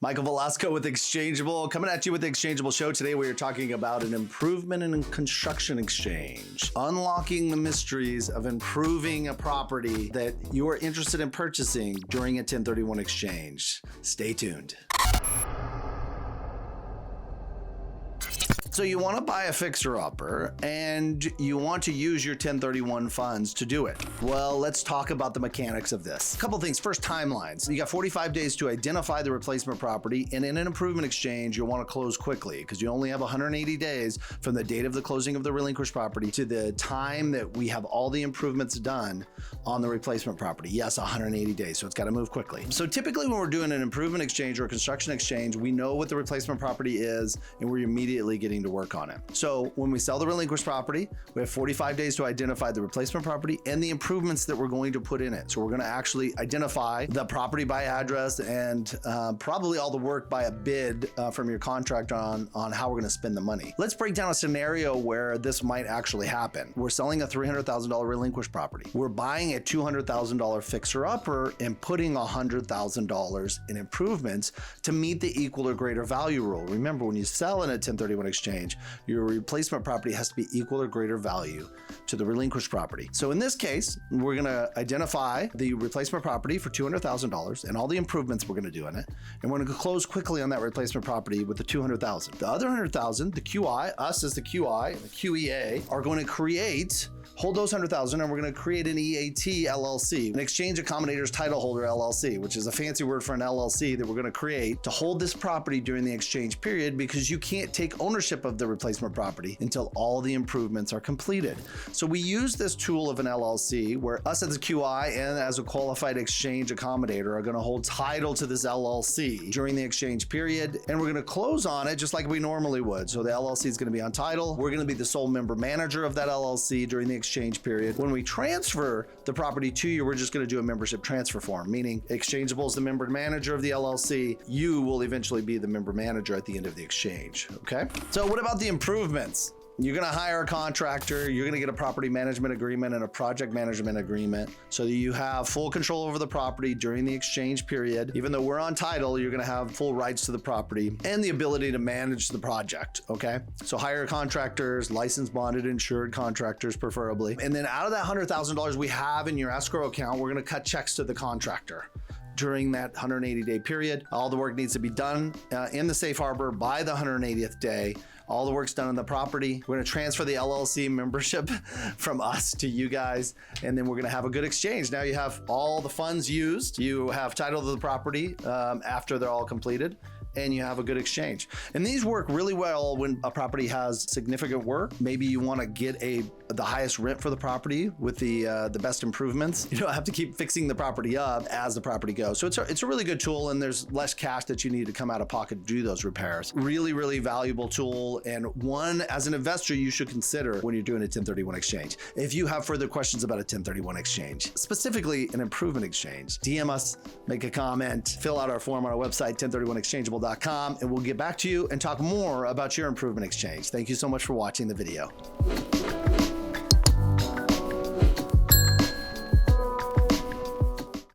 Michael Velasco with Exchangeable, coming at you with the Exchangeable Show. Today we are talking about an improvement in construction exchange, unlocking the mysteries of improving a property that you are interested in purchasing during a 1031 exchange. Stay tuned. So you want to buy a fixer-upper and you want to use your 1031 funds to do it. Well, let's talk about the mechanics of this. A couple things. First, timelines. You got 45 days to identify the replacement property, and in an improvement exchange, you'll want to close quickly because you only have 180 days from the date of the closing of the relinquished property to the time that we have all the improvements done on the replacement property. Yes, 180 days, so it's got to move quickly. So typically when we're doing an improvement exchange or a construction exchange, we know what the replacement property is, and we're immediately getting to work on it. So when we sell the relinquished property, we have 45 days to identify the replacement property and the improvements that we're going to put in it. So we're going to actually identify the property by address and probably all the work by a bid from your contract on how we're going to spend the money. Let's break down a scenario where this might actually happen. We're selling a $300,000 relinquished property. We're buying a $200,000 fixer-upper and putting $100,000 in improvements to meet the equal or greater value rule. Remember, when you sell in a 1031 exchange, your replacement property has to be equal or greater value to the relinquished property. So in this case, we're going to identify the replacement property for $200,000 and all the improvements we're going to do in it. And we're going to close quickly on that replacement property with the $200,000. The other $100,000, the QI, us as the QI and the QEA are going to hold those $100,000 and we're going to create an EAT LLC, an Exchange Accommodators Title Holder LLC, which is a fancy word for an LLC that we're going to create to hold this property during the exchange period because you can't take ownership of the replacement property until all the improvements are completed. So we use this tool of an LLC where us as a QI and as a qualified exchange accommodator are going to hold title to this LLC during the exchange period, and we're going to close on it just like we normally would. So the LLC is going to be on title. We're going to be the sole member manager of that LLC during the exchange period. When we transfer the property to you, we're just going to do a membership transfer form, meaning Exchangeable is the member manager of the LLC. You will eventually be the member manager at the end of the exchange. Okay. So what about the improvements? You're going to hire a contractor, you're going to get a property management agreement and a project management agreement so that you have full control over the property during the exchange period. Even though we're on title, you're going to have full rights to the property and the ability to manage the project, okay? So hire contractors, licensed, bonded, insured contractors preferably. And then out of that $100,000 we have in your escrow account, we're going to cut checks to the contractor. During that 180-day period, all the work needs to be done in the safe harbor by the 180th day. All the work's done on the property. We're gonna transfer the LLC membership from us to you guys, and then we're gonna have a good exchange. Now you have all the funds used. You have title to the property after they're all completed, and you have a good exchange. And these work really well when a property has significant work. Maybe you wanna get the highest rent for the property with the best improvements. You don't have to keep fixing the property up as the property goes. So it's a really good tool, and there's less cash that you need to come out of pocket to do those repairs. Really, really valuable tool, and one as an investor you should consider when you're doing a 1031 exchange. If you have further questions about a 1031 exchange, specifically an improvement exchange, DM us, make a comment, fill out our form on our website, 1031exchangeable.com, and we'll get back to you and talk more about your improvement exchange. Thank you so much for watching the video.